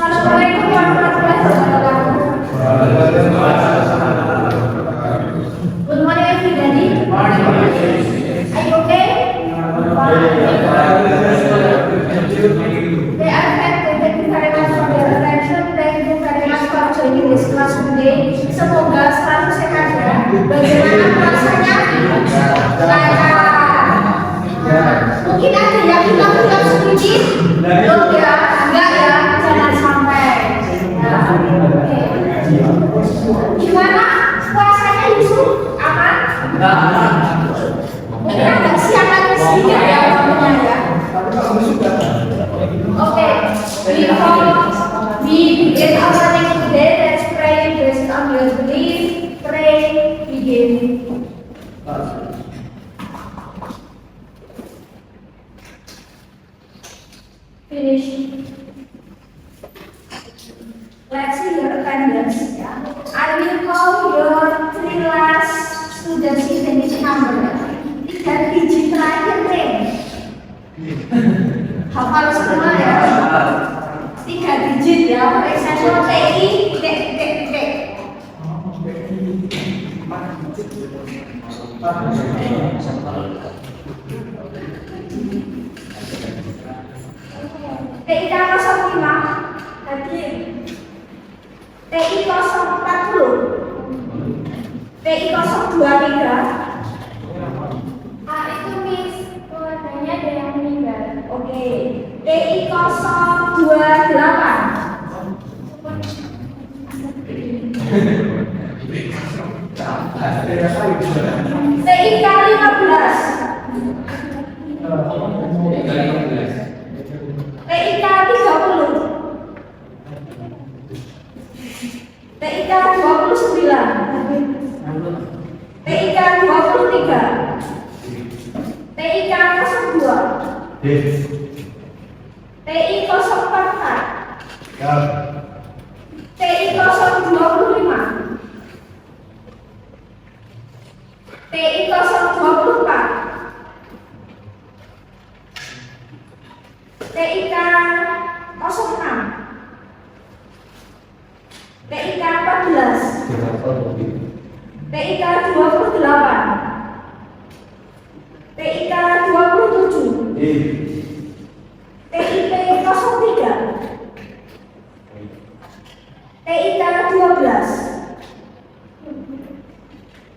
Assalamualaikum warahmatullahi wabarakatuh. Good morning everybody. Are you okay? Thank you very much for your attention. Thank you very much for joining this class today. Semoga selalu sehat ya. Bagaimana rasanya? Mungkin ada yang hilang sedikit. Belum ya? Enggak ya? Jangan sampai. Gimana? Puasanya Yusuf? Aman? Mungkin agak siangan sedikit ya waktunya ya. Oke, before we begin our learning today, let's pray based on your belief. Pray, begin. Finish. Let's see your attendance. I will call your three last students in this number. 3 digit terakhir nih. Hafal semua ya. 3 digit ya. For example, TI, T. TI 05 hadir. TI 040. TI 023. Itu Miss, keluarganya ada yang meninggal. Oke. TI 028. TI 15. TIK 30. TIK 29. TIK 23. TIK 02. TI 044. TI 025. TI 024. TIK 06. TIK 14. TIK 28. TIK 27. TIP 03. TIK 12.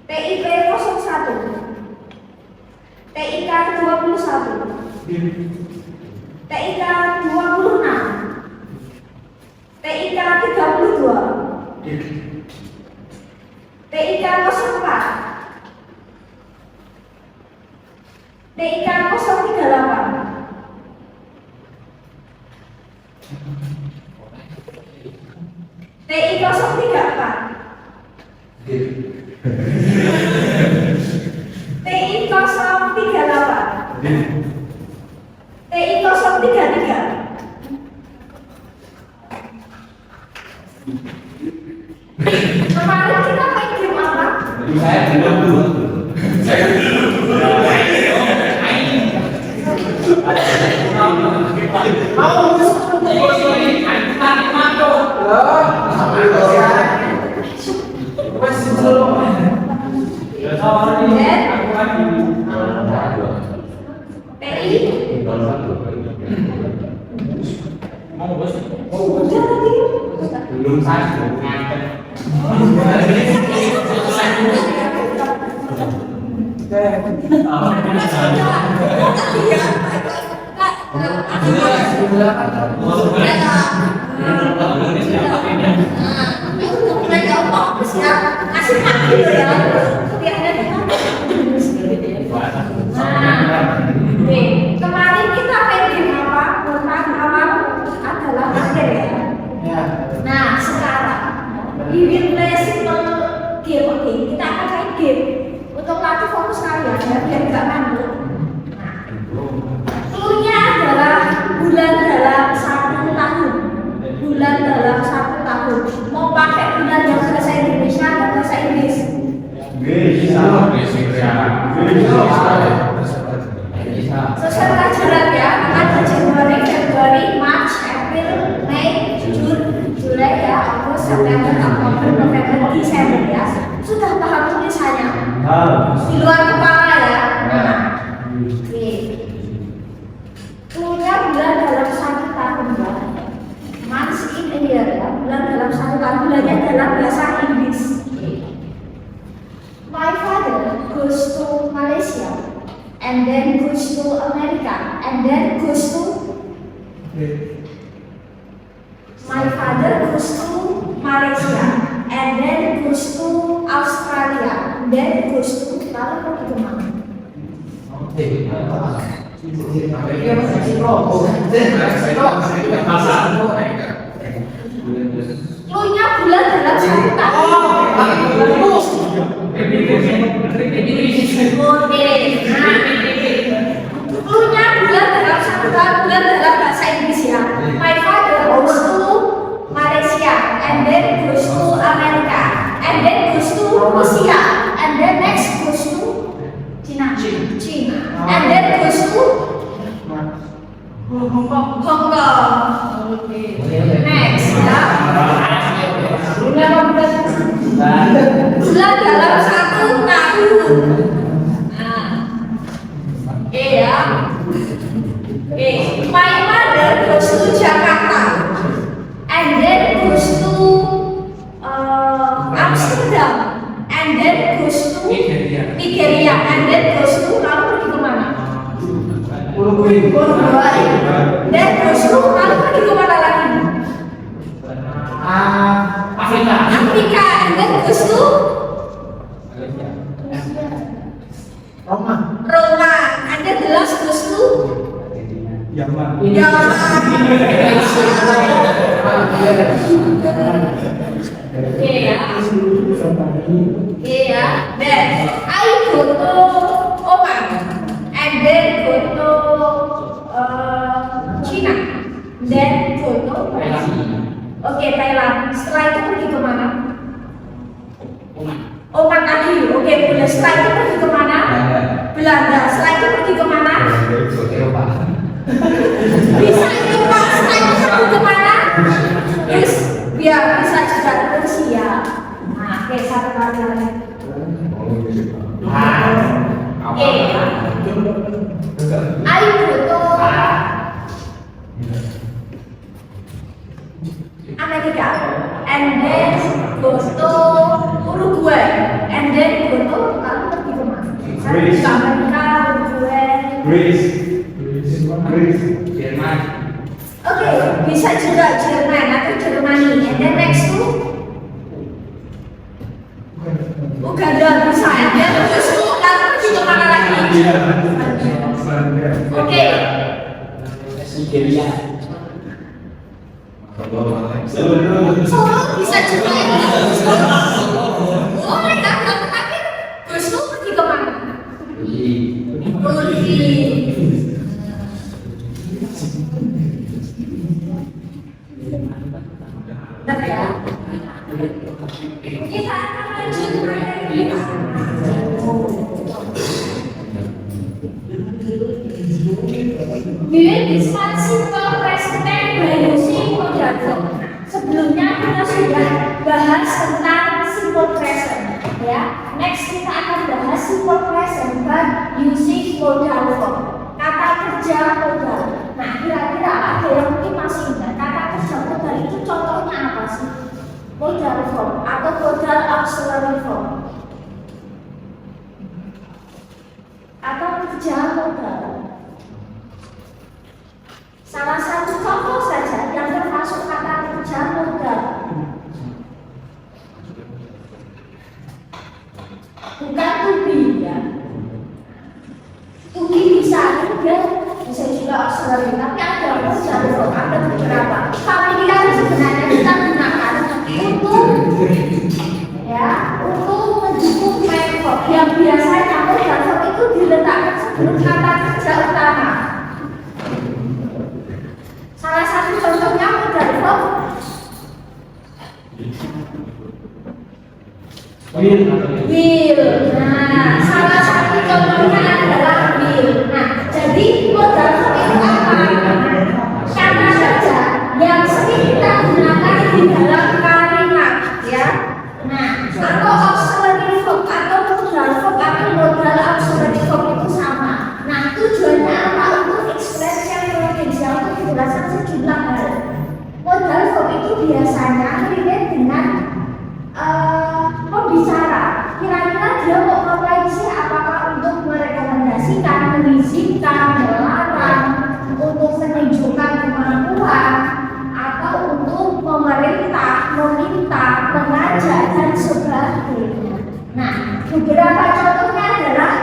TIP 01. TIK 21. TIK 26. TIK 32. TIK 04. TIK 038. TI 034. TI 038. TI 033. Kemarin kita main game apa? Saya belum dulu. Belum saya belum nganter. Kemarin kita main game apa? Awal adalah akhir ya. Nah sekarang we will play simple game. Oke, kita akan main game untuk latih fokus kalian ya, biar nggak ngantuk. Cluenya adalah bulan dalam 1 tahun. Bulan dalam 1 tahun. Mau pakai bulan yang bahasa Indonesia atau bahasa Inggris? Sesuai pelajaran ya. Ada Januari, Februari, Maret, April, Mei, Juni, and then goes to America, and then goes to my father goes to Malaysia, and then goes to Australia, then goes to lalu pergi kemana? Cluenya bulan dalam satu tahun. Cluenya bulan dalam satu tahun, bulan dalam bahasa Inggris ya. My father goes to Malaysia, and then goes to America, and then goes to Rusia, and then next goes to China, and then goes to Hong Kong. Next ya. Bulan dalam satu tahun. Nah, ya. My mother goes to Jakarta, and then goes to Amsterdam, and then goes to Nigeria, and then goes to lalu pergi kemana? Uruguay. Dan goes to lalu pergi kemana lagi? Afrika, and then goes to Roma, and then the last goes to Yaman. Yeah. Then I go to Oman, and then go to China, then go to Thailand. Setelah itu pergi kemana? Oman lagi. Boleh. Setelah itu pergi kemana? Belanda. Setelah itu pergi kemana? Bisa Eropa. Setelah itu pergi kemana? Terus biar bisa juga ke Rusia. Nah, satu kali lagi. I go to Amerika, and then go to Uruguay, and then go to lalu pergi kemana? Amerika, Uruguay, Greece, Jerman. Bisa juga Jerman atau Jermani, and then next to Uganda bisa, and then terus lalu pergi kemana lagi? Nigeria. Solo bisa juga ini. Oh my god, terakhir terus lu pergi kemana? Pergi. Kita akan lanjut materi kita. We will discuss simple present tense by using modal verb. Sebelumnya kita sudah bahas tentang simple present, ya. Next kita akan bahas simple present by using modal verb. Kata kerja modal. Nah, kira-kira ada yang mungkin masih ingat kata kerja modal itu contohnya apa sih? Modal verb atau modal auxiliary verb atau kerja modal. Salah satu contoh saja yang termasuk kata kerja modal. Bukan to be ya. To be bisa juga auxiliary, tapi ada kerja modal, ada beberapa. Familiar sebenarnya kita gunakan untuk mendukung main verb yang biasanya modal verb itu diletakkan sebelum kata kerja utama. Salah satu contohnya modal verb will. Nah, salah satu contohnya adalah will. Nah, jadi modal verb itu apa? Kata kerja yang sering kita gunakan di dalam kalimat, ya. Nah, atau auxiliary verb atau modal verb atau modal auxiliary verb itu sama. Nah, tujuannya apa? Untuk ekspresi yang untuk menjelaskan sejumlah hal. Modal verb itu biasanya relate dengan pembicara. Kira-kira dia mau ngapain sih? Apakah untuk merekomendasikan, mengizinkan, melarang, untuk menunjukkan kemampuan, atau untuk memerintah, meminta, mengajak, dan sebagainya. Nah, beberapa contohnya adalah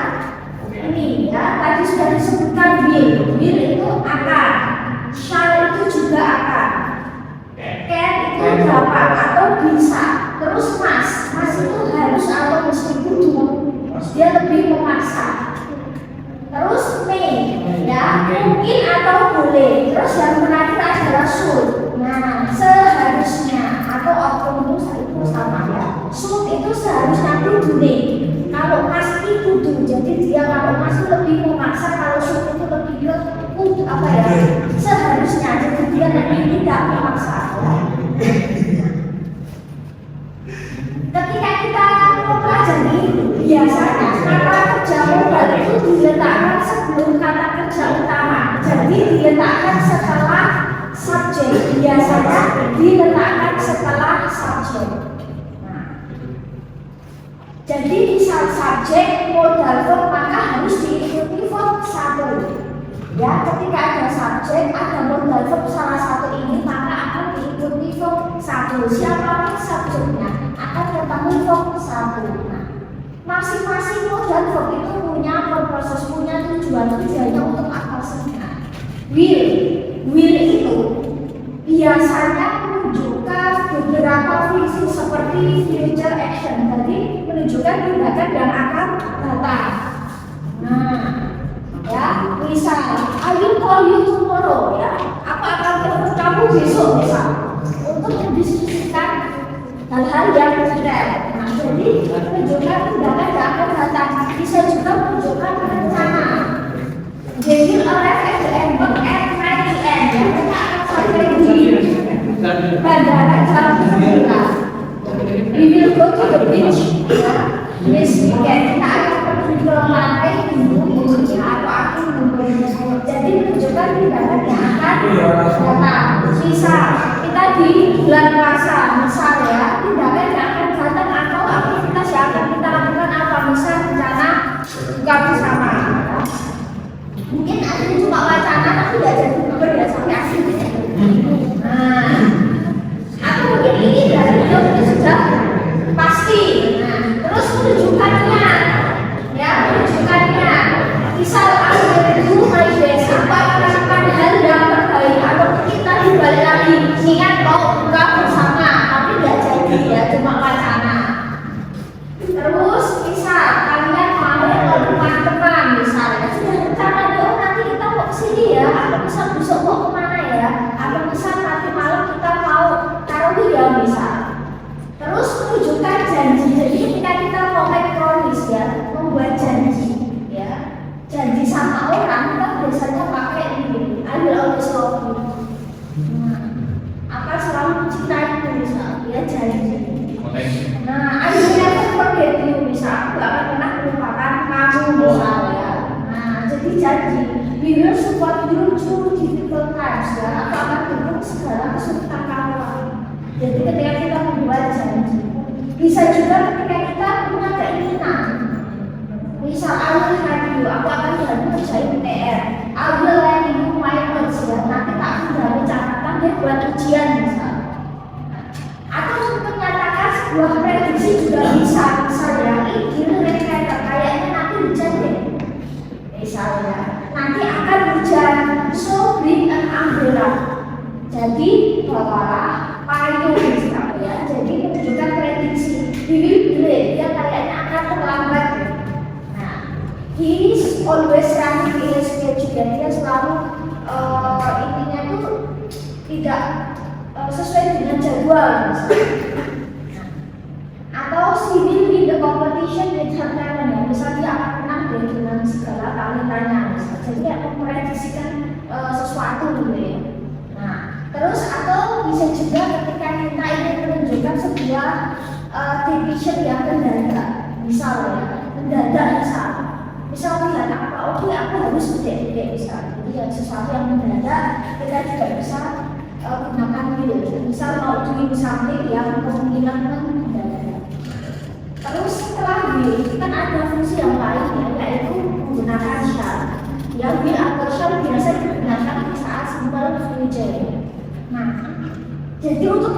ini ya, tadi sudah disebutkan will. Will itu akan, shall itu juga akan, can itu dapat atau bisa. Terus mas itu harus atau mesti kudu, dia lebih memaksa. Terus may ya, mungkin atau boleh. Terus yang terakhir adalah should. Nah, seharusnya atau optimus itu sama ya. Should itu seharusnya itu boleh. Kalau mas itu kudu, jadi dia kalau mas itu lebih memaksa, kalau should itu lebih ke apa ya, seharusnya, jadi dia lebih tidak memaksa ya. Ketika kita mempelajari, biasanya kata kerja modal itu diletakkan sebelum kata kerja utama, jadi diletakkan setelah subjek, biasanya diletakkan setelah subjek. Jadi misal subjek modal verb maka harus diikuti verb satu. Ya, ketika ada subjek, ada modal verb salah satu ini maka akan diikuti verb satu. Siapapun subjeknya akan ketemu verb satu. Nah, masing-masing modal verb itu punya purpose, punya tujuannya untuk apa sebenarnya. Will itu biasanya menunjukkan beberapa fungsi seperti future action, jadi menunjukkan tindakan yang akan datang. Nah, ya, misal I will call you tomorrow, ya, aku akan telepon kamu besok misal untuk mendiskusikan hal-hal yang detail. Nah, jadi menunjukkan tindakan yang akan datang. Bisa juga menunjukkan rencana. They will arrive at the airport at 9 PM. Ya, mereka akan sampai di bandara jam 9. We will go to the beach. Ya, this weekend kita akan pergi ke pantai minggu ini atau akhir minggu ini. Jadi menunjukkan tindakan yang akan datang. Misal kita di bulan puasa, misal ya, tindakan yang akan datang atau aktivitas yang akan kita lakukan apa? Misal rencana buka bersama. Mungkin ada cuma wacana tapi tidak jadi berbeda sampai akhir. Nah, atau mungkin ini dari itu sudah pasti. Nah, terus menunjukkannya, ya, menunjukkannya. Misal aku itu my best, apa melakukan hal yang terbaik, atau kita dibalik lagi niat mau buka bersama, tapi tidak jadi ya, cuma wacana. Terus misal kalian mau ke rumah teman, misalnya sudah rencana oh nanti kita mau kesini ya, atau misal besok mau kemana ya, atau misal nanti malam kita mau taruh ya misal. Terus menunjukkan janji, jadi ketika kita mau promise ya, membuat janji ya, janji sama orang kita biasanya pakai ini, I will always love you. Akan selalu mencintaimu misal, ya janji. Nah, I will never forget you misal, aku gak akan pernah melupakan kamu misalnya. Nah, jadi janji. We will support you through difficult times ya, aku akan dukung segala kesulitan kamu. Jadi ketika kita membuat janji, bisa juga ketika kita punya keinginan. Misal I will help you, aku akan bantu kerjain PR. I will lend you my notes ya, nanti tak akan catatan dia buat ujian misal. Atau untuk menyatakan sebuah prediksi juga bisa, misalnya ini kayaknya nanti hujan deh. Misalnya nanti akan hujan, so bring an umbrella. Jadi bawalah payung misalnya ya. Jadi menunjukkan prediksi. Bibi dia kayaknya akan terlambat. Nah, he is always running in his schedule. Dia selalu intinya itu tidak sesuai dengan jadwal misalnya. Atau she will win the competition with her talent ya. Misalnya dia akan menang dengan segala talentanya misalnya. Jadi dia memprediksikan sesuatu gitu ya. Nah, terus atau bisa juga ketika kita ingin menunjukkan sebuah decision yang mendadak, misalnya mendadak misal lihat apa, oke aku harus gede misalnya. Jadi yang sesuatu yang mendadak kita juga bisa gunakan gitu. Misal mau doing something yang kemungkinan mendadak. Terus setelah kan ada fungsi yang lain ya, yaitu menggunakan shall.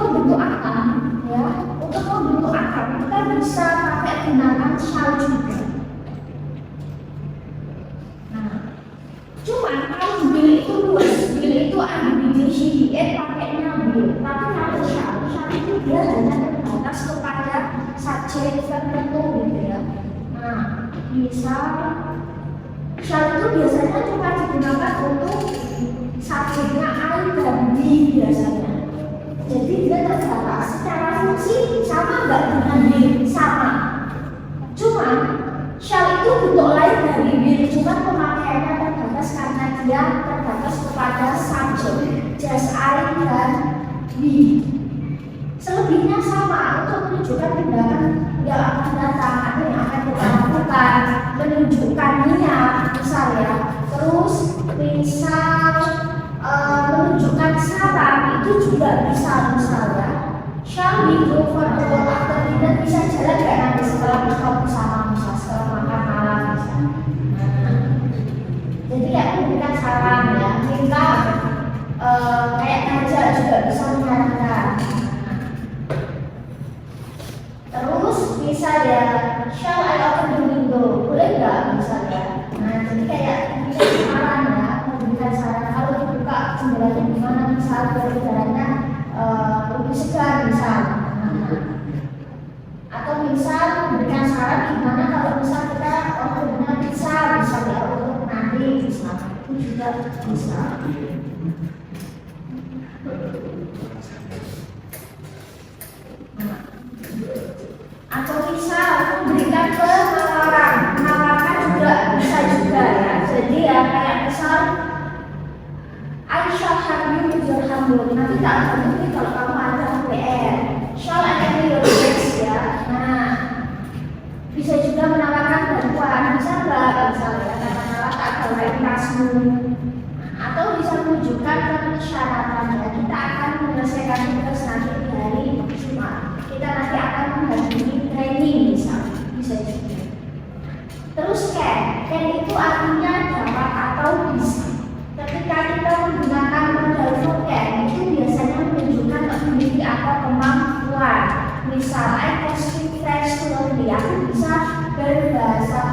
membentuk akar, ya, untuk membentuk akar kita bisa pakai gunakan shall juga. Nah, cuman kalau will itu luas, will itu ada biji she, pakainya will. Tapi kalau shall itu dia hanya terbatas kepada subjek tertentu gitu ya. Nah, misal shall itu biasanya cuma digunakan untuk subjeknya I dan B biasanya. Jadi dia terbatas secara fungsi sama nggak dengan will, sama. Cuman shall itu bentuk lain dari will, cuman pemakaiannya terbatas karena dia terbatas kepada subjek just I dan B. Selebihnya sama untuk menunjukkan tindakan yang akan datang atau yang akan kita lakukan, menunjukkan niat misal ya. Terus misal menunjukkan saran itu juga bisa misalnya shall we go for a walk after dinner, bisa jalan gak nanti setelah buka bersama misal setelah makan malam misal. Jadi kayak memberikan saran ya, minta kayak ngajak juga bisa menyarankan. Terus bisa ya shall I open the window, boleh nggak misalnya. Nah jadi kayak memberikan saran ya, memberikan saran kalau dibuka jendelanya gimana misal biar udaranya lebih segar misal. Atau misal memberikan saran gimana kalau misal kita ordernya bisa ya untuk nanti misal, itu juga bisa. Atau misal memberikan menawarkan juga bisa juga ya. Jadi ya kayak misal I shall help you with your homework, nanti tak berhenti kalau kamu ada PR. Shall I carry your bags ya. Nah bisa juga menawarkan bantuan, bisa nggak misalnya katakanlah tak bawain tasmu. Atau bisa menunjukkan persyaratan ya, kita akan menyelesaikan tugas nanti di hari Jumat, kita nanti akan menghadiri training misalnya, bisa juga. Terus can itu artinya dapat atau bisa. Ketika kita menggunakan modal verb can itu biasanya menunjukkan ability atau kemampuan. Misal I can speak French fluently, aku bisa berbahasa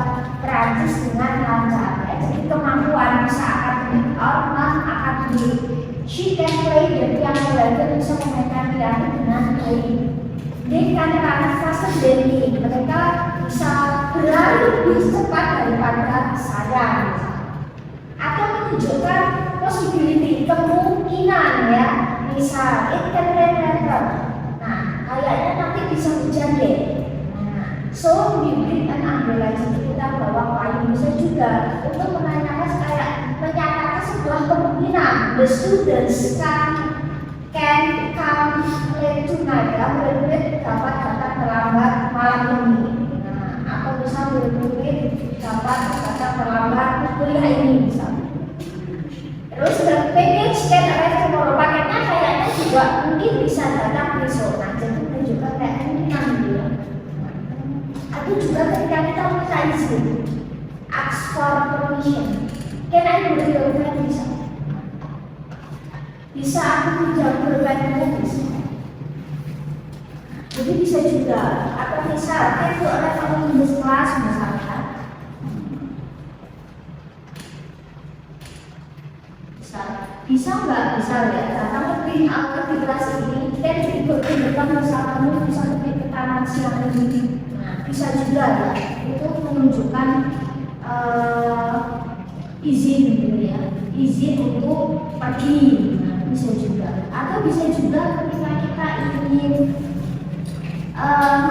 Prancis dengan lancar ya. Jadi kemampuan bisa akademik or non akademik. She can play the piano well, dia bisa memainkan piano dengan baik. They can run faster than me, mereka bisa berlari lebih cepat daripada saya. Atau menunjukkan possibility, kemungkinan ya. Misal it can rain later. Nah kayaknya nanti bisa hujan deh. So we bring an umbrella, jadi kita bawa payung. Bisa juga untuk menanyakan kayak menyatakan sebuah kemungkinan the students can come late tonight ya, murid-murid dapat datang terlambat malam ini. Nah atau bisa murid-murid dapat datang terlambat kuliah ini misalnya. Terus the package can arrive tomorrow, paketnya kayaknya juga mungkin bisa datang besok. Nah jadi menunjukkan kayak kemungkinan gitu ya. Atau juga ketika kita minta izin, ask for permission. Can I borrow your pen? Bisa aku pinjam berbantu bisa. Jadi bisa juga. Atau misal, can you arrive early in this class misalnya. Bisa nggak? Bisa ya. Datang lebih awal di kelas ini. Can you ikut depan bersamamu, bisa lebih ke taman siang ini. Bisa juga ya, itu menunjukkan izin gitu ya, izin untuk pergi. Nah, bisa juga. Atau bisa juga ketika kita ingin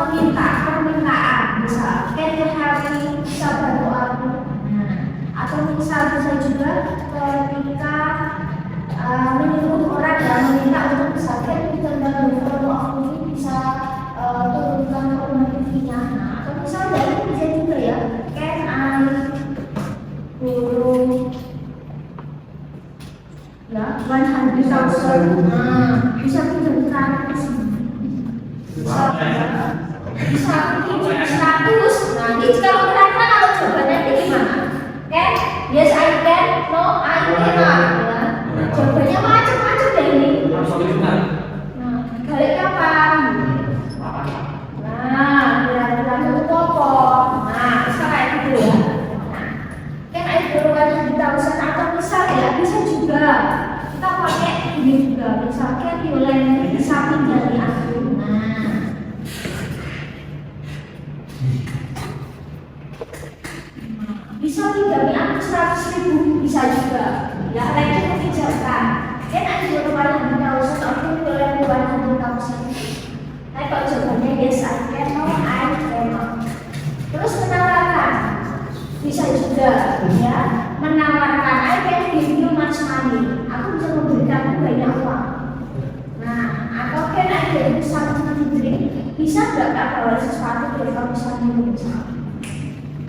meminta permintaan, misal can you help me, bisa bantu aku. Nah, atau misal bisa juga ketika menyuruh orang yang meminta untuk misalkan kita dalam follow up ini bisa turunkan produktivitasnya. Nah, atau misalnya ini bisa juga ya, can I borrow ya 100,000. Nah, bisa pinjamkan bisa pinjam 100. Nah, ini kalau ternyata kalau jawabannya ini gimana? Can? Yes I can. No I cannot. Ya. Jawabannya macam-macam deh ini. Nah, bisa juga kita pakai ini juga, misalnya Yulen bisa dari aku. Nah, bisa pinjami aku 100.000 bisa juga. Ya, lagi mengejarkan. Dia nanti juga kemarin tahu aku Yulen 100.000. Tapi kalau jawabannya yes, I cannot. Terus menawarkan, bisa juga ya menawarkan I can give you much money. Aku bisa memberikan banyak uang. Nah, atau can I give you something to drink? Bisa nggak bawa sesuatu dari kamu bisa minum?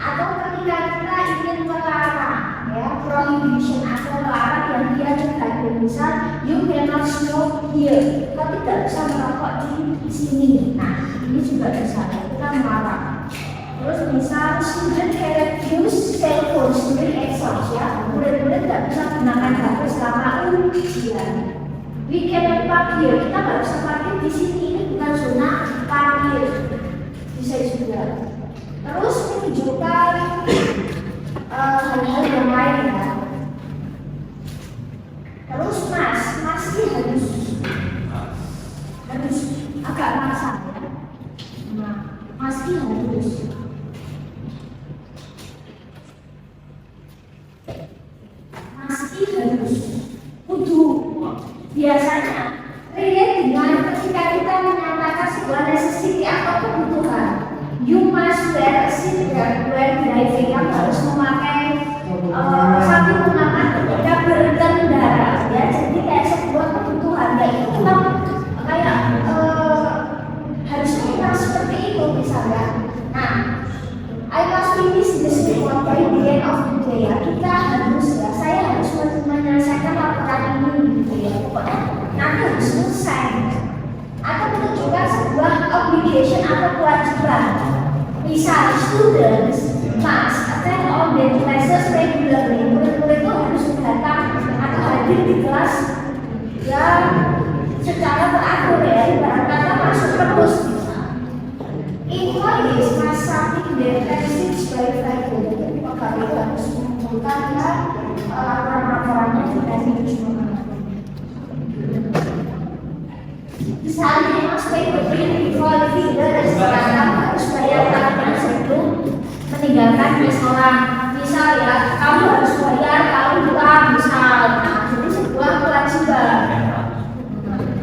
Atau ketika kita ingin melarang, ya prohibition atau melarang yang dia cegah, misal you cannot smoke here. Kau tidak bisa merokok di sini. Nah, ini juga bisa kita melarang. Terus misal student cannot use cell phones during exams, ya murid-murid tidak bisa gunakan HP selama ujian. We cannot park here, kita nggak bisa parkir di sini, ini bukan zona parkir. Bisa juga. Terus menunjukkan hal-hal yang lain ya. Terus masih harus agak maksa ya. Nah, masih harus kudu biasanya relate dengan ketika kita menyatakan sebuah necessity atau kebutuhan. You must wear a seatbelt when driving. Kamu harus memakai sabuk pengaman ketika berkendara. Ya, jadi kayak sebuah kebutuhan. Ya itu memang kayak harusnya kita seperti itu misalnya. Nah, I must finish this report by the end of the day. Ya, kita harus ya, saya harus menyelesaikan laporan ini gitu ya. Pokoknya nanti harus selesai. Atau menunjukkan sebuah obligation atau kewajiban. Misal students must attend all their classes regularly. Murid-murid itu harus datang atau hadir di kelas yang secara teratur ya. Ibarat kata masuk terus. Employees must submit their taxes by Friday. Jadi pegawai harus mengumpulkan ya laporan-laporannya dari minggu. Misalnya mas pay before leader sekarang harus bayar tagihan sebelum meninggalkan restoran. Misal ya kamu harus bayar kalau pulang misal. Nah, jadi sebuah kewajiban.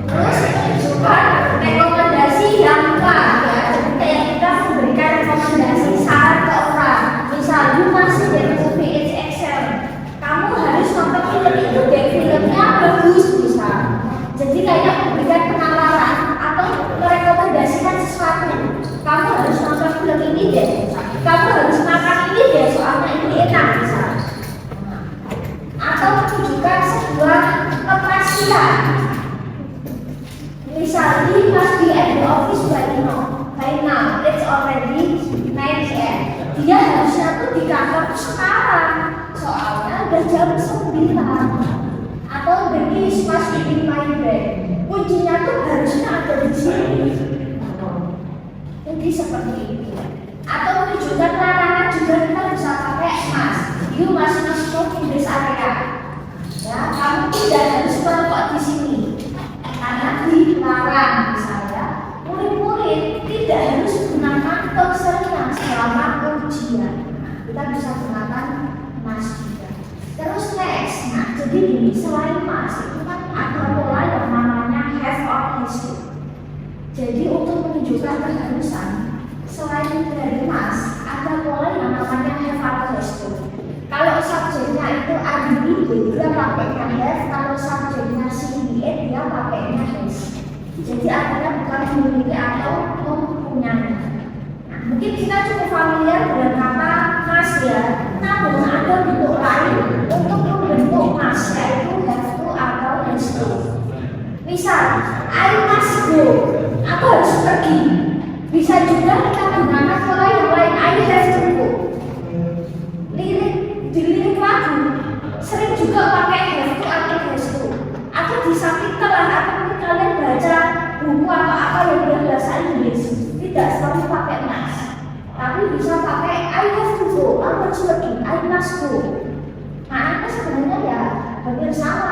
Terus juga rekomendasi yang kuat ya. Jadi kayak kita memberikan rekomendasi saran ke orang. Misal you masih dari movie it's Excel. Kamu harus nonton film itu deh, filmnya bagus misal. Jadi kayak memberikan penawaran atau merekomendasikan sesuatu. Kamu harus nonton film ini deh. Kamu harus makan ini deh, soalnya ini enak misal. Atau menunjukkan sebuah kepastian. Misal he must be at the office by now. It's already 9 AM. Dia harusnya tuh di kantor sekarang. Soalnya udah jam 9. Atau the keys must be in my bag. Kuncinya tuh harusnya ada di sini. Jadi seperti itu. Atau menunjukkan larangan juga kita bisa pakai must. You must not smoke in this area. Ya, kamu tidak harus merokok di sini. Karena dilarang misalnya. Murid-murid tidak harus gunakan tosernya selama ujian. Kita bisa gunakan must juga. Terus next, nah jadi gini, selain must itu kan ada pola yang namanya have or has to. Jadi untuk menunjukkan keharusan, selain dari must, ada pola yang namanya have or has to. Kalau subjeknya itu ADB, dia pakainya have. Kalau subjeknya CBA, dia pakainya has. Jadi artinya bukan memiliki atau mempunyai. Nah, mungkin kita cukup familiar dengan kata must ya. Namun ada bentuk lain untuk membentuk must, yaitu have to atau has to. Misal, I must go. Aku harus pergi. Bisa juga kita gunakan pola yang lain. I have to go. Di lirik lagu sering juga pakai have to atau has to. Atau di samping telah atau kalian baca buku atau apa yang berbahasa Inggris tidak selalu pakai must, tapi bisa pakai I have to go. Aku harus pergi. I must go. Nah, itu sebenarnya ya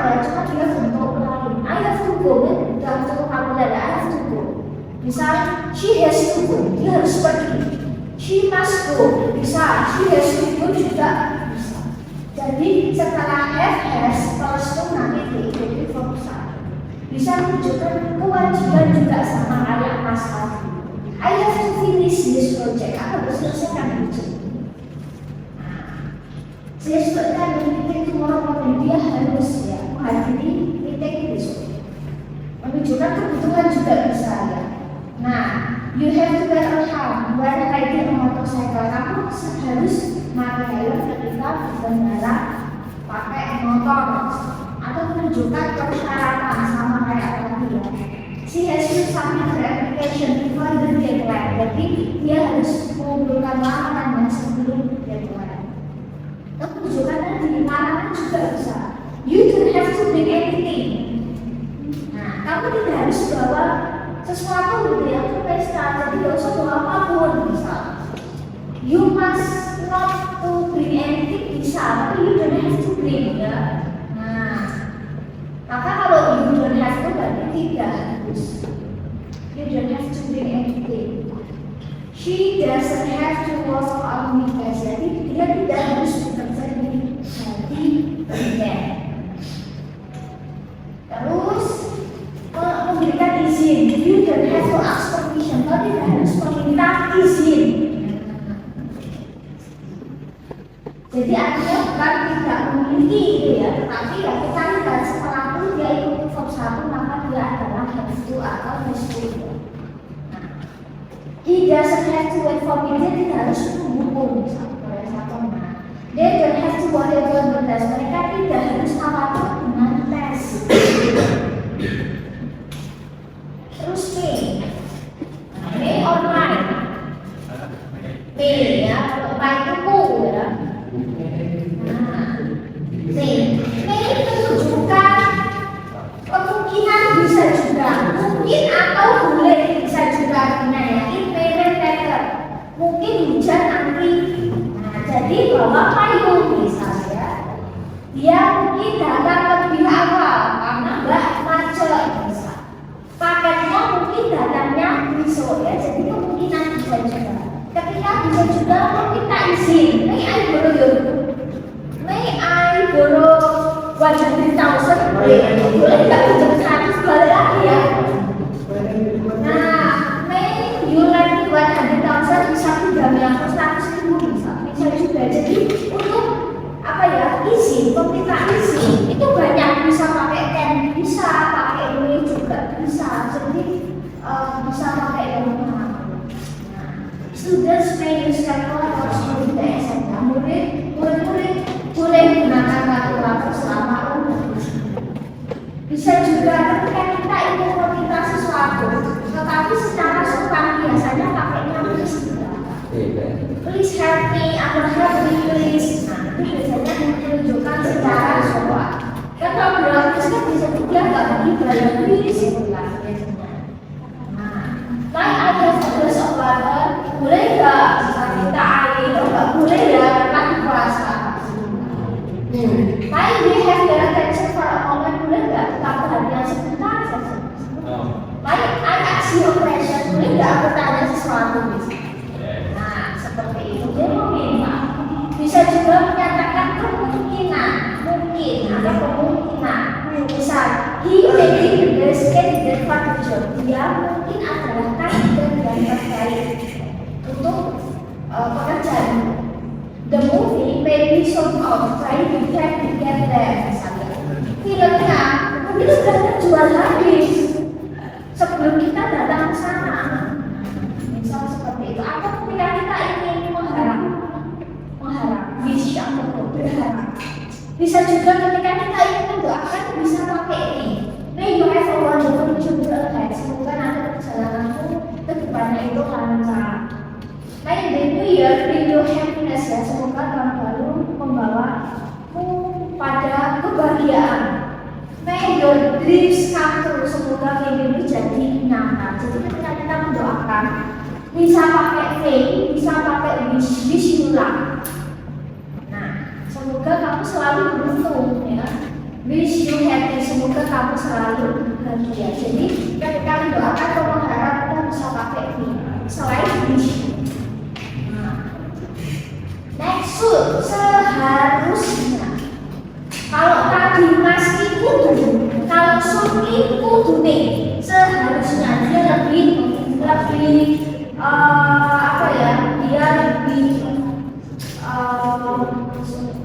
ya, cuma dia bentuk lain. I have to go, dalam bentuk vokabular, I have to go. Misal, she has to go, dia harus pergi. She must go, bisa. She has to go juga bisa. Jadi setelah have has plus itu nanti jadi verb satu. Bisa menunjukkan kewajiban juga sama kayak mas tadi. I have to finish this project. Aku harus selesaikan project. Saya sebutkan meeting tomorrow morning, dia harus ya menghadiri meeting besok. Menunjukkan kebutuhan juga bisa ya. Nah, you have to wear a helm when riding a motorcycle. Kamu harus pakai helm ketika berkendara pakai motor. Atau menunjukkan persyaratan sama kayak tadi ya. She has to submit her application before the deadline. Jadi dia harus mengumpulkan lamarannya sebelum deadline. Menunjukkan tadi lamaran juga bisa. You don't have to bring anything. Nah, kamu tidak harus bawa sesuatu gitu ya ke pesta. Jadi tidak usah bawa apapun misal. You must not to bring anything bisa, tapi you don't have to bring ya. Maka kalau you don't have to berarti tidak harus. You don't have to bring anything. She doesn't have to work on weekends. Jadi dia tidak harus bekerja di hari weekend. Terus memberikan izin. You don't have to ask permission. Kau tidak harus meminta izin. Jadi artinya bukan tidak memiliki itu ya, tetapi ya kita lihat setelah itu dia ikut verb 1 maka dia adalah have to atau has to. He doesn't have to wait for me, dia tidak harus menunggu misalnya satu. They don't have to worry about the test, mereka tidak harus khawatir dengan tes. Terus May or mine? May ya, kalau mine itu ku ya. May menunjukkan kemungkinan bisa juga, mungkin atau boleh bisa juga artinya ya. It may rain later, mungkin hujan nanti. Nah, jadi bawa payung misalnya. Dia mungkin datang lebih awal karena nggak macet bisa. Paketnya mungkin datangnya besok ya, jadi kemungkinan bisa juga. Ketika bisa juga kita izin, may I borrow your book? May I borrow 100,000? Boleh nggak pinjam 100 balik lagi ya? Nah, may you lend me 100,000 bisa pinjam aku 100.000 bisa juga. Jadi untuk apa ya, izin, peminta izin itu banyak, bisa pakai can, bisa pakai will juga bisa. Jadi bisa pakai yang mana? Students may use calculator sebagai DSN. Murid boleh menggunakan kalkulator selama umur. Bisa juga ketika kita ingin meminta sesuatu, tetapi secara spontan biasanya pakainya please juga. Please help me, aku help me please. Nah, itu biasanya menunjukkan secara spontan. Kan kalau gratis kan bisa juga nggak pergi bayar please itu lah biasanya. Nah, ada glass of water, boleh nggak minta air? Nggak boleh ya, karena puasa. Tapi we have the attention for a moment, boleh nggak kita perhatian sebentar saja? Baik, I ask you a question, boleh nggak aku tanya sesuatu? Nah, seperti itu dia meminta. Bisa juga menyatakan kemungkinan, mungkin ada kemungkinan. Misal, he may be the best candidate for the job. Dia mungkin adalah kandidat yang terbaik untuk pekerjaan. The movie may be sold out by the time we get there. Misalnya, filmnya mungkin sudah terjual habis sebelum kita datang ke sana. Misal seperti itu. Atau ketika kita ingin mengharap, wish atau berharap. Bisa juga ketika kita ingin mendoakan bisa pakai ini. May you have a wonderful journey ahead. Semoga nanti perjalananmu ke depannya itu lancar. May the new year bring you happiness ya. Semoga tahun baru membawamu pada kebahagiaan. May your dreams come true. Semoga mimpimu jadi nyata. Jadi ketika kita mendoakan bisa pakai faith, bisa pakai wish you luck. Semoga kamu selalu beruntung ya. Wish you happy selalu bahagia. Jadi ketika mendoakan atau mengharap kita bisa pakai ini selain wish. Next, should, seharusnya. Kalau tadi mesti kudu, kalau should ini kudu nih, seharusnya dia lebih apa ya? Dia lebih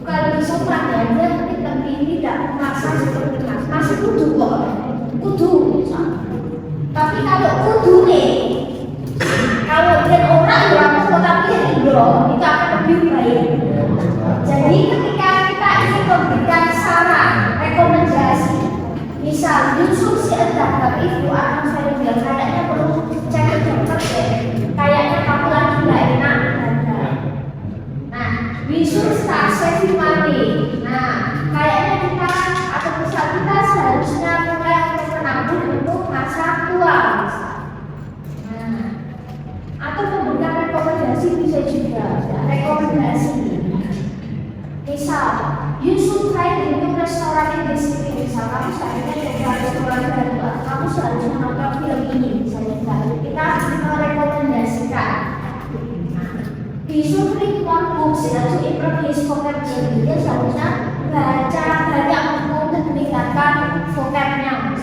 bukan lebih sopan ya, dia lebih tidak merasa seperti masih kudu kok, kudu. Tapi kalau kudu nih, kalau dia orang yang tapi itu akan lebih baik. Jadi ketika kita ingin memberikan saran, rekomendasi, misal Yusuf si Adab itu akan saya bilang kayaknya perlu cek ke dokter deh, kayaknya kamu lagi nggak enak badan. Nah, Yusuf tak saving money. Nah, kayaknya kita atau misal kita seharusnya mulai menabung untuk masa tua. Atau memberikan rekomendasi bisa juga ya, rekomendasi misal Yusuf try di restoran di sini, misal kamu seharusnya coba restoran baru, kamu seharusnya nonton film ini misalnya, kita merekomendasikan Yusuf read more books ya, to improve his vocabulary. Dia seharusnya baca banyak buku untuk meningkatkan vocabnya.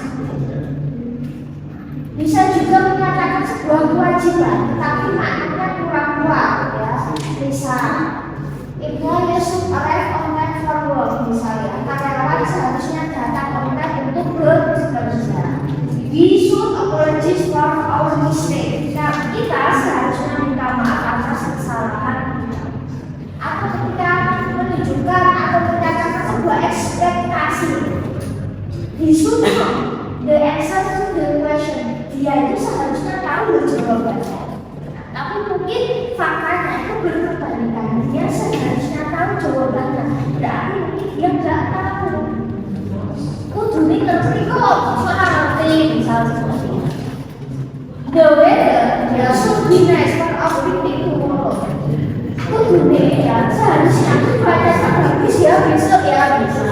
Bisa juga menyatakan sebuah kewajiban, tapi maknanya kurang kuat ya. Misal, Ibnu Yusuf arrive on time for work misalnya, karyawan seharusnya datang on time untuk bekerja. We should apologize for our mistake. Nah, kita seharusnya minta maaf atas kesalahan kita. Atau ketika menunjukkan atau menyatakan sebuah ekspektasi, we should know the answer to the question. Dia itu seharusnya tahu jawabannya, tapi mungkin faktanya itu berkebalikan. Dia seharusnya tahu jawabannya, berarti mungkin dia nggak tahu. Kudu nih ngerti kok, soal ngerti misalnya seperti itu. The weather ya should be nice for our meeting tomorrow. Kudu nih ya seharusnya pada saat habis ya besok ya bisa.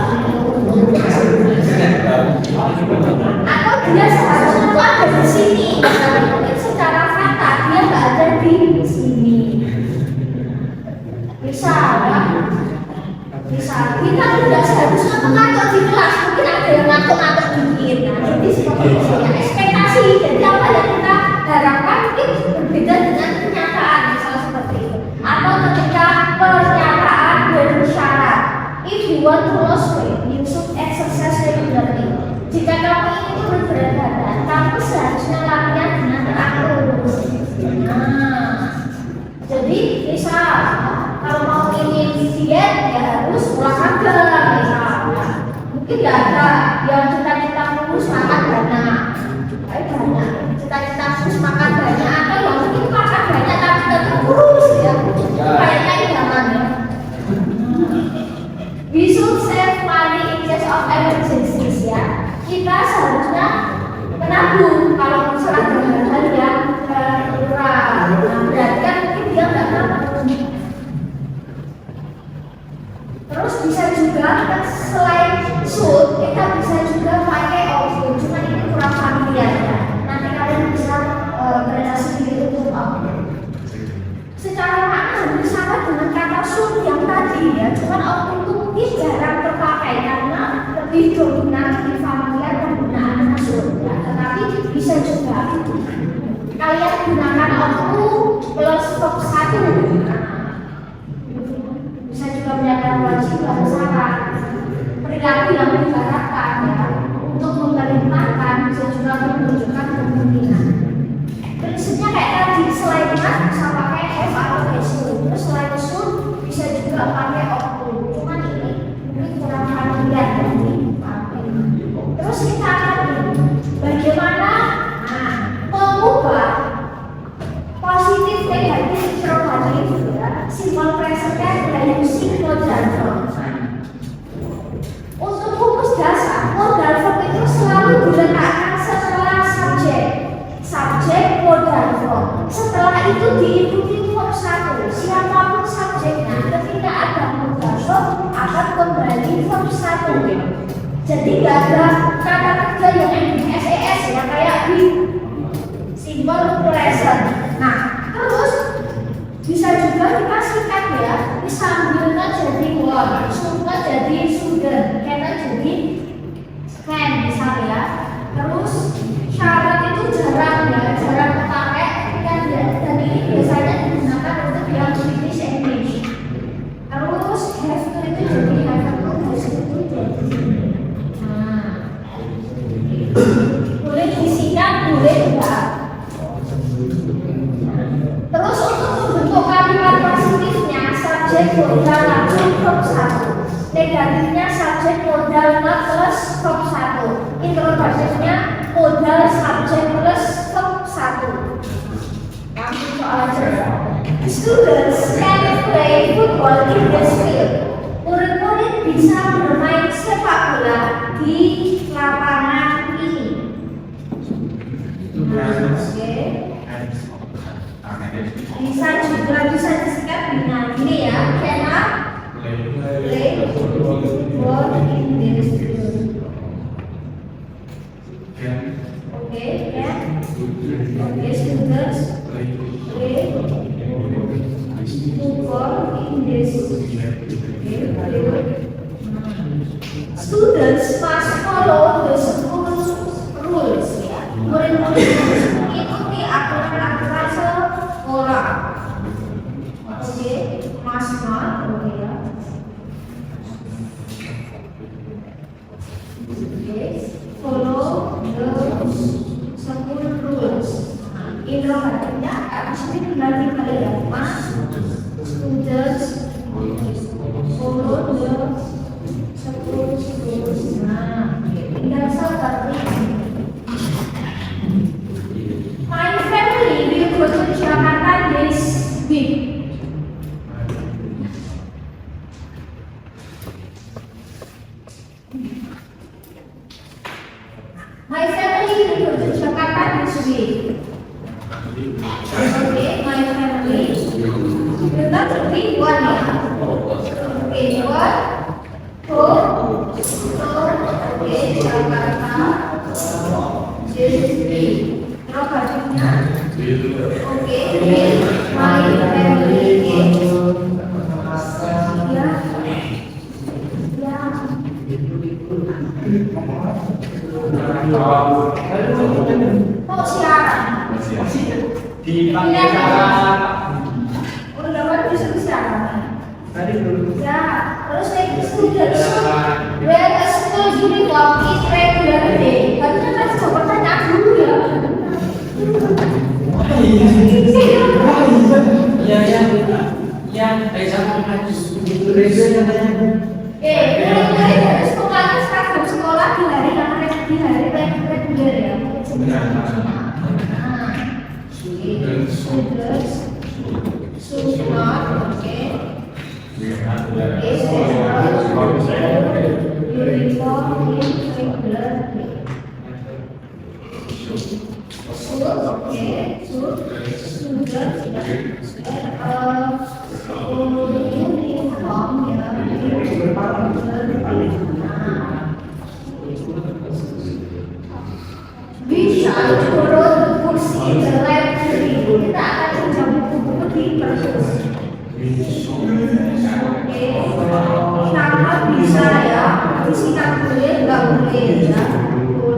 Atau dia seharusnya tuh ada di sini, tapi mungkin secara fakta dia nggak ada di sini. Misal kita tidak seharusnya mengatur di kelas, mungkin ada yang ngatur-ngatur dikit. Nah, jadi seperti itu ya ekspektasi. Jadi apa yang kita harapkan mungkin berbeda dengan kenyataan, misal seperti itu. Atau ketika pernyataan bersyarat, if you want to lose weight, you should exercise regularly. Jika kamu ingin turun berat badan, kamu seharusnya latihan dengan teratur. Nah, jadi misal kalau mau ingin diet ya harus olahraga misalnya. Mungkin nggak ada yang cita-cita kurus makan banyak, cita-cita kurus makan banyak, atau yang mungkin makan banyak tapi tetap kurus ya. Kayaknya idaman ya. We should save money in case of emergencies ya. Kita seharusnya menabung kalau misalnya ada hal-hal yang darurat. Nah, berarti kan mungkin dia nggak nabung. Terus bisa juga selain should, kita bisa juga pakai option. Cuma ini kurang familiar ya. Nanti kalian bisa baca sendiri untuk secara makna hampir sama dengan kata should yang tadi ya. Cuma option itu mungkin jarang terpakai karena lebih dominan di familiar penggunaan should ya. Tetapi bisa juga kalian gunakan option plus stop 1. Bisa juga menyatakan kewajiban syarat perilaku yang diharapkan ya untuk memerintahkan, bisa juga menunjukkan kemungkinan. Prinsipnya kayak tadi, selain mas bisa pakai F atau S. Terus selain should bisa juga pakai option. Cuman ini mungkin kurang familiar dari pakai. Terus kita akan bagaimana mengubah positif negatif interrogatif ya, simple presentnya dari using modal verb. Untuk rumus dasar modal verb itu selalu diletakkan setelah subjek modal verb. Setelah itu diikuti verb 1. Siapapun subjeknya, ketika ada modal verb akan kembali verb 1. Jadi nggak ada kata kerja yang ending ses ya, kayak di simbol present. Nah, terus bisa juga kita singkat ya, disambilkan jadi were, sudah jadi sudah, kata jadi can misalnya ya. Terus syarat itu jarang ya, jarang dipakai kan, dan ini biasanya digunakan untuk yang British English. Terus have to itu jadi have to, has to jadi. Nah, boleh disingkat, boleh enggak. Terus untuk membentuk kalimat positifnya subjek modal langsung verb 1. Negatifnya subjek modal plus verb 1. Interrogatifnya modal subjek plus verb 1. Langsung soal aja. Students can play football in this field. Murid-murid bisa bermain sepak bola di lapangan ini. Oke. Bisa juga bisa disingkat dengan ini ya, cannot play football in this field. Oke, ya. Oke, students play football in this field. Students must follow the school rules ya. Murid-murid mengikuti aturan-aturan sekolah. Oke, must not, oke ya. Oke, follow the school rules. Interrogatifnya abis ini tinggal dibalik ya, mas. Students follow the school rules. Nah, tinggal seperti ini. My family will go to Jakarta this week. My family will go to Jakarta this week. Okay, my family will not be one ya. Okay, one, go, okay, Jakarta this week. Interrogatifnya, okay, my family is oh siaran dipanggil udah kan disuruh siaran tadi belum ya. Terus like students wear a school uniform is regular day. Harusnya kan coba pertanyaan dulu ya. ya kayak sama itu resenya murid-murid harus memakai seragam sekolah di hari yang reguler ya. Students should not, okay. Uniform in regular day. Should, okay. Should students uniform ya. Bisa turun kursi the library. Kita akan pinjam buku-buku di perpus. Oke, sama bisa ya. Disingkat boleh, nggak boleh ya.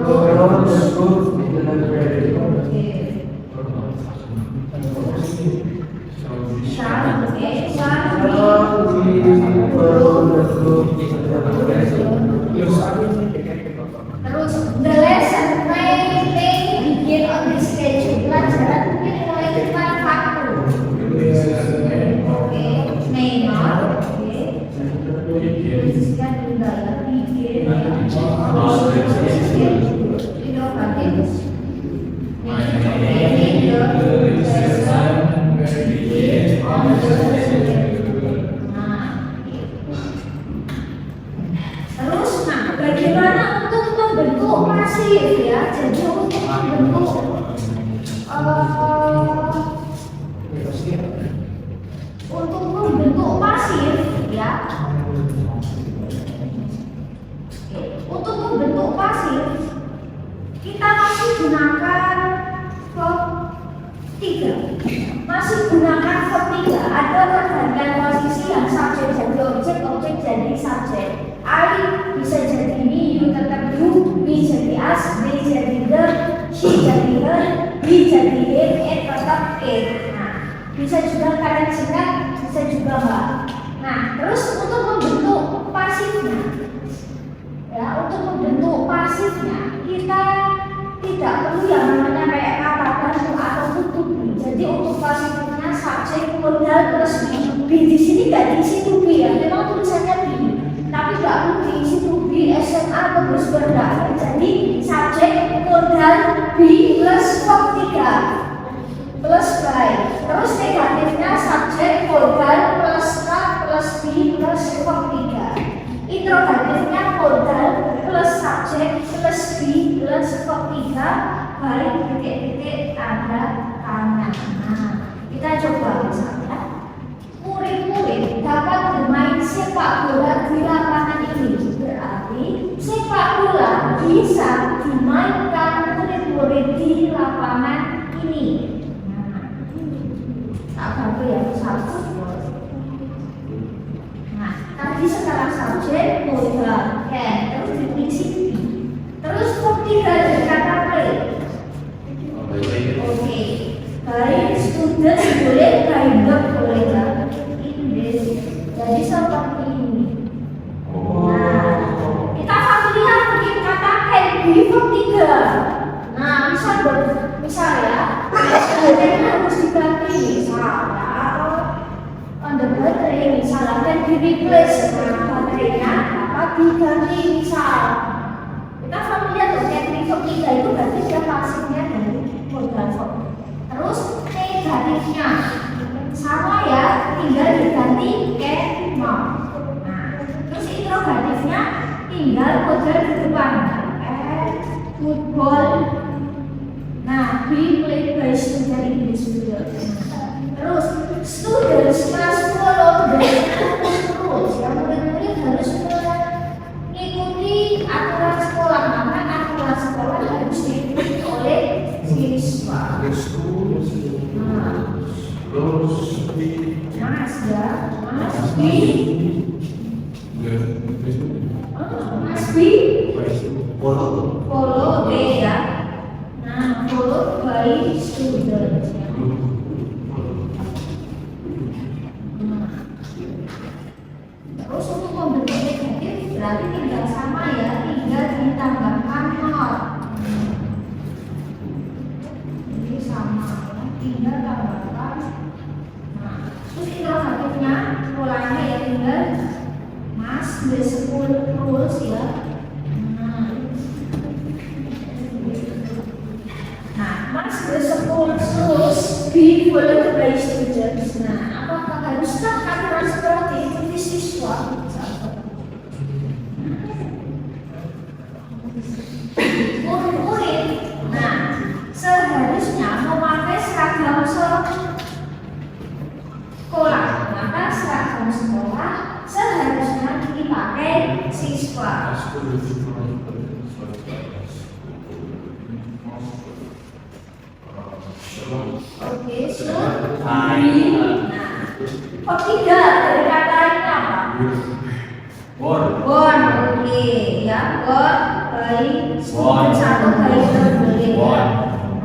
Turun. Oke. Terus the lesson may begin on the schedule. Pelajaran mungkin mulai tepat waktu. Oke, may not. Oke. Tuliskan juga ya, begin. Inovatif. Terus, nah, bagaimana untuk membentuk pasif ya? Jadi untuk membentuk pasif ya. Untuk pasif, kita masih gunakan verb 3. Masih gunakan verb 3. Ada pergantian posisi yang subjek jadi objek, objek jadi subjek. I bisa jadi me, you tetap you, we jadi us, they jadi the, she jadi her, he jadi him, it tetap it. Nah, bisa juga kalian singkat, bisa juga enggak. Nah, terus untuk membentuk pasifnya, ya, untuk membentuk pasifnya kita tidak perlu yang namanya kayak kata bantu ataupun to be. Jadi untuk pasifnya subjek modal plus be di sini nggak diisi to be ya, memang tulisannya be, tapi nggak perlu diisi to be SMA terus berdasar. Jadi subjek modal be plus verb 3 plus by. Terus negatifnya subjek modal plus k plus be plus verb 3. Interrogatifnya modal plus subjek plus be plus verb 3 balik titik-titik ada tanda. Nah, kita coba misalnya murid-murid dapat bermain sepak bola di lapangan ini. Berarti sepak bola bisa dimainkan murid-murid di lapangan ini. Tak apa ya, satu. Nah, tadi sekarang subjek modal terus diisi be. Terus verb 3 dari kata play. Oke, baik student boleh, guided boleh kan? Inggris. Jadi seperti ini. Nah, kita familiar mungkin kata can be verb 3. Nah, misal ya, ini harus diganti misalnya on the battery misalnya can be replaced. Nah, baterainya dapat diganti misal. Kita familiar loh, can be verb 3 itu berarti dia pasifnya dari modal verb. Terus negatifnya sama ya, tinggal diganti can not. Nah, terus interrogatifnya tinggal modal di depan. Football. Nah, be played by student English juga. Terus students must follow the rules. Yang murid-murid harus mengikuti aturan sekolah. Maka aturan sekolah harus diikuti oleh siswa. Must be follow ya. Nah, followed by students. Terus untuk membentuk negatif berarti tinggal sama ya, tinggal ditambahkan not. Jadi sama ya, tinggal tambahkan. Nah, terus interrogatifnya polanya ya tinggal mas the school rules ya. Must the school rules be followed by students? Nah, apakah haruskah aturan seperti itu di siswa? Murid-murid, nah seharusnya memakai seragam sekolah. Maka seragam sekolah seharusnya dipakai siswa. Oke, so verb 3 dari kata ini apa? Born. Oke, ya, born by student satu by boleh.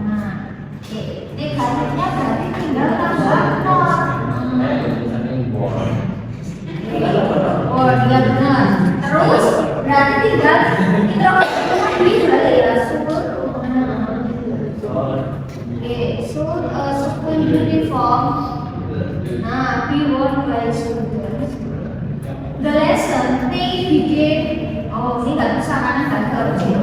Nah, oke, negatifnya berarti tinggal tambah not. Ya benar. Terus berarti tinggal interrogatifnya be boleh ya, syukur. Should a school uniform be worn by students? The lesson may begin. Oh, ini nggak bisa karena nggak harus ya.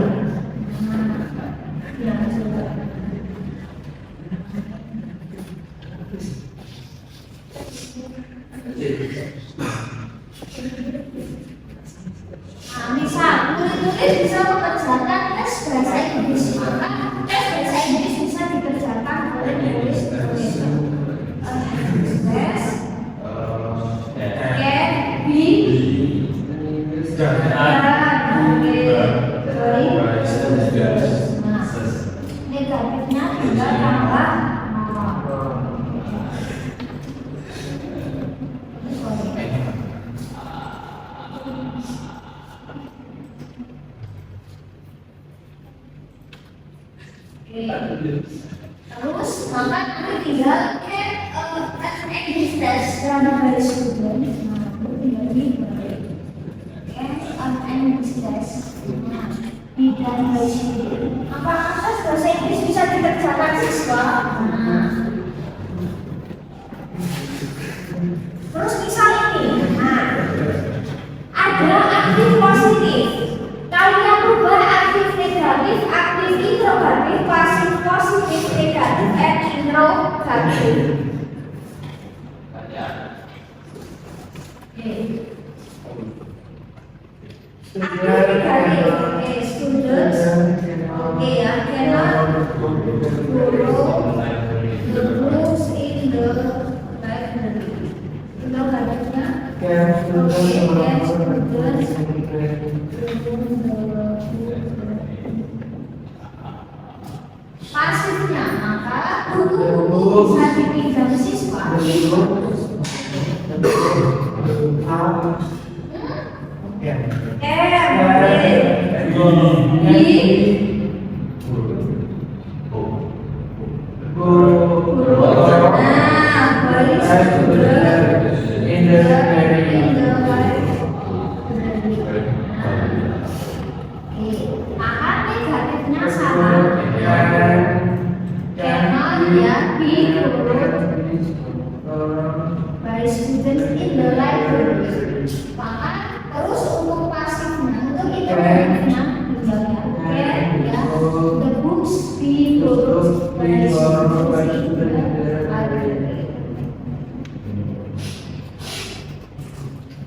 Nah, misal murid-murid bisa mengerjakan tes bahasa Inggris, maka tes bahasa Inggris bisa dikerjakan oleh murid. Tes can be done by Terus maka nanti tinggal existence dalam dari student, tinggal di existence di dalam dari student. Apakah bahasa Inggris bisa dikerjakan siswa? Terus misalnya nih, ada aktif positif. Kalian rubah aktif negatif, aktif introvertif, pasif positif, negatif, and introvertif. Aktif negatif, students, ya, cannot borrow the books in the library. Introvertifnya, pasifnya, maka buku bisa dipinjam siswa. Negatifnya sama, karena dia by students in the library. Maka terus untuk pasifnya, untuk introvertifnya ya, the books be borrowed by students in the library.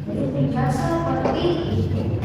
Jadi tinggal seperti itu.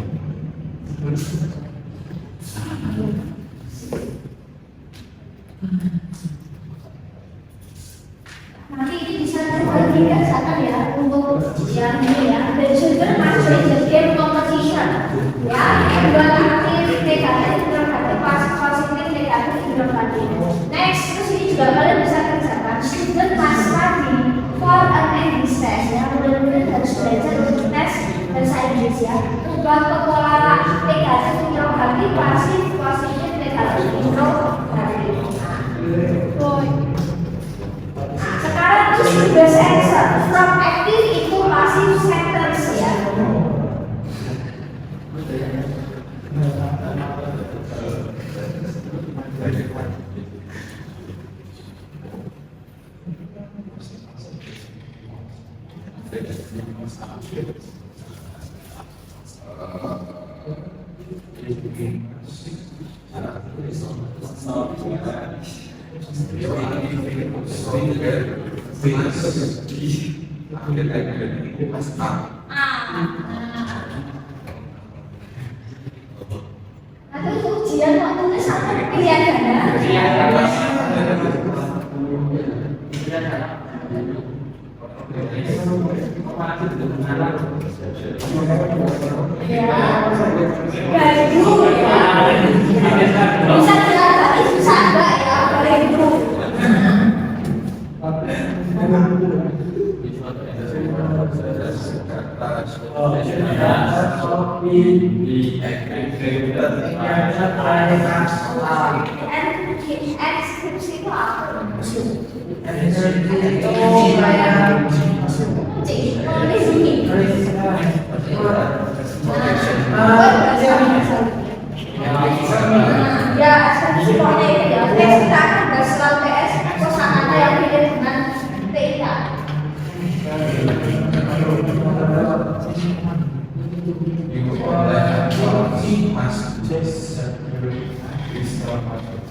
Nanti ini bisa terbagi berdasarkan ya untuk yang ini ya. Dan juga masuk di game competition ya. Dua aktif negatif introvertif, pasif positif negatif introvertif. Next, terus ini juga kalian bisa kerjakan. Student must study for an English test ya. Mudah-mudahan harus belajar untuk tes bahasa Inggris ya. Ubah ke pola negatif introvertif, pasif positif negatif introvertif. Sekarang terus juga sensor from active itu passive sentence ya. Atau itu ujian waktunya satu pilihan ganda. Bisa dilatih susah enggak ya kalau itu. Ekskripsi itu apa? Ya, ekskripsi politik ya. Next kita akan bahas soal PS kosakata yang beda dengan TIK.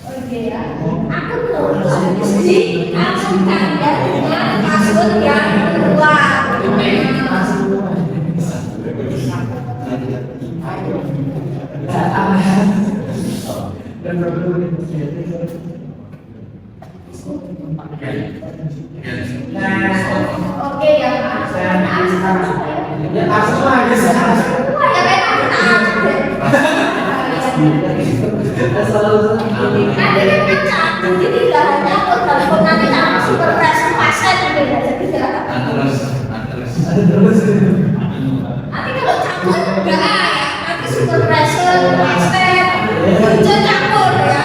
Oke ya, aku mesti langsungkan ya dengan maksud yang kedua. Oke ya Pak. Nanti kan catat, jadi nggak hanya telepon nanti sama supervisor pasien juga ya, jadi nggak. Nanti kalau campur nggak ya, nanti supervisor pasien itu campur ya.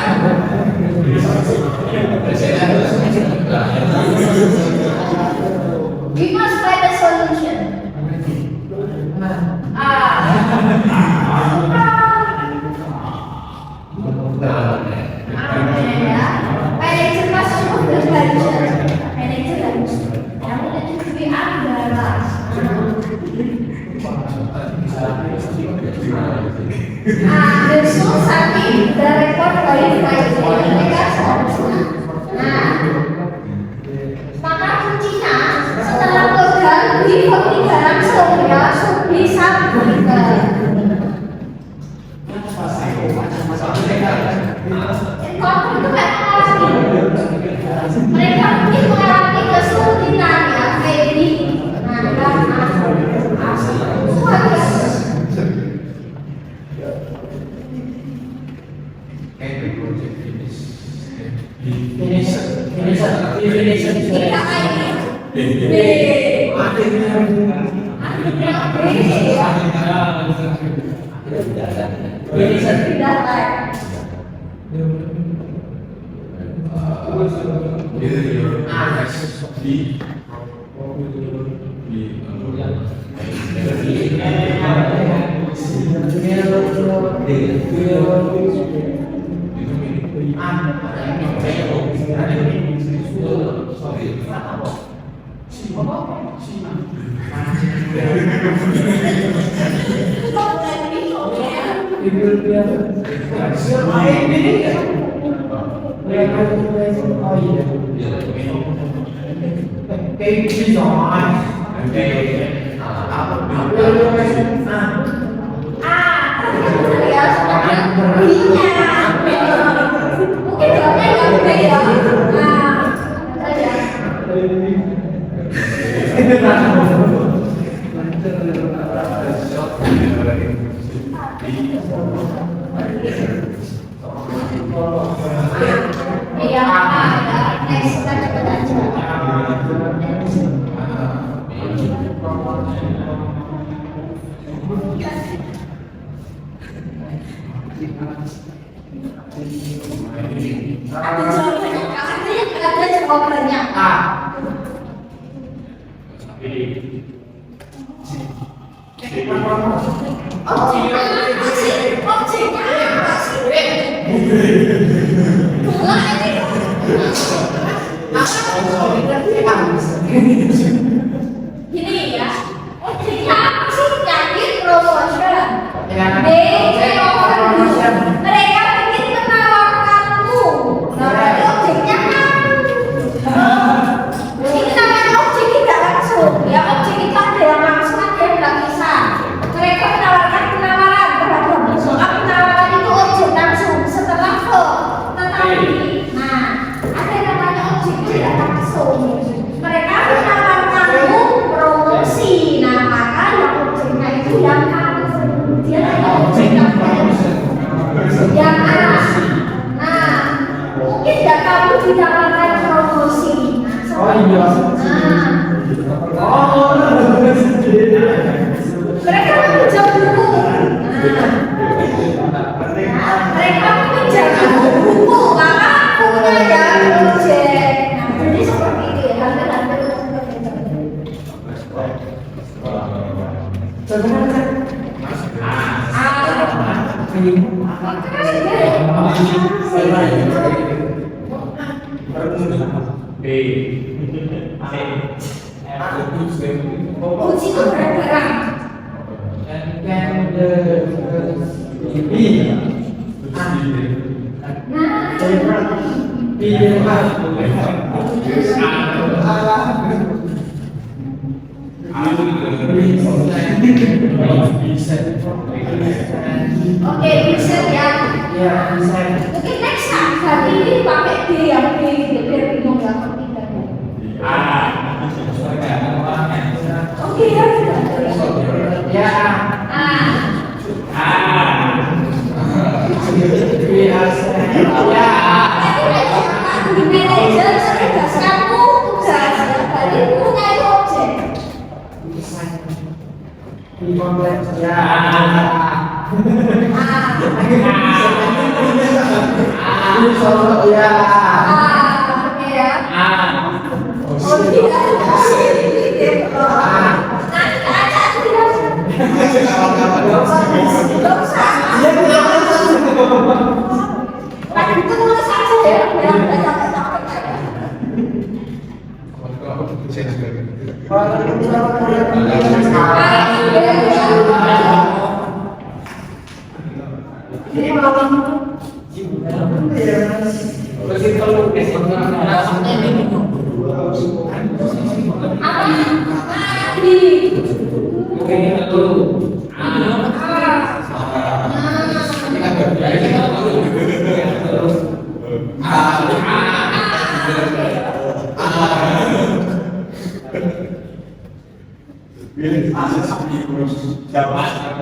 the record verified. Nah, maka kuncinya setelah pegang di tidak langsung ya, bisa berubah. Kalau itu kayak mereka mungkin mengalami kesulitan ya kayak ini. Ada jawabannya. Gini ya, objeknya apa sih? Jadi promotion. Mereka ingin menawarkanmu. Nah, berarti objeknya ini namanya objek tidak langsung. Ya, objek itu ada yang langsung, ada yang tidak bisa. Mereka menawarkan penawaran terhadap soal penawaran itu objek langsung setelah tetapi, nah, ada yang namanya objek tidak langsung. Mereka menawarkanmu promosi. Nah, maka yang objeknya itu yang dia hanya objek yang A. Nah, mungkin tidak kamu ditawarkan promosi. Mereka meminjam buku. Mereka meminjam buku, maka bukunya yang objek. Nah, jadi seperti itu ya, hampir-hampir seperti itu. Uji itu barang-barang. Oke, bisa ya. Mungkin next hari ini pakai B yang B biar bingung ya. Oke ya. Manajer menugaskanmu tugas dari punya objek. Masih perlu Apa? Di. Oke, dulu.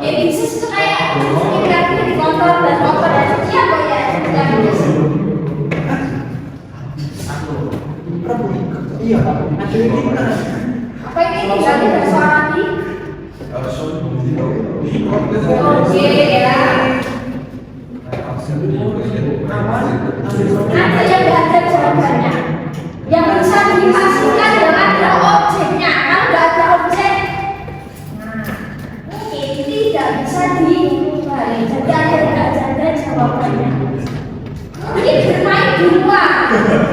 Jadi itu kayak berarti di motor dan motor dan siapa ya? Iya, ada ini. Apa ini tadi suara di? Oke ya. Nanti yang ada jawabannya. Yang bisa dipastikan adalah ada objeknya. Kalau nggak ada objek, nah ini tidak bisa dibalik. Jadi ada nggak ada jawabannya. Ini bermain di luar.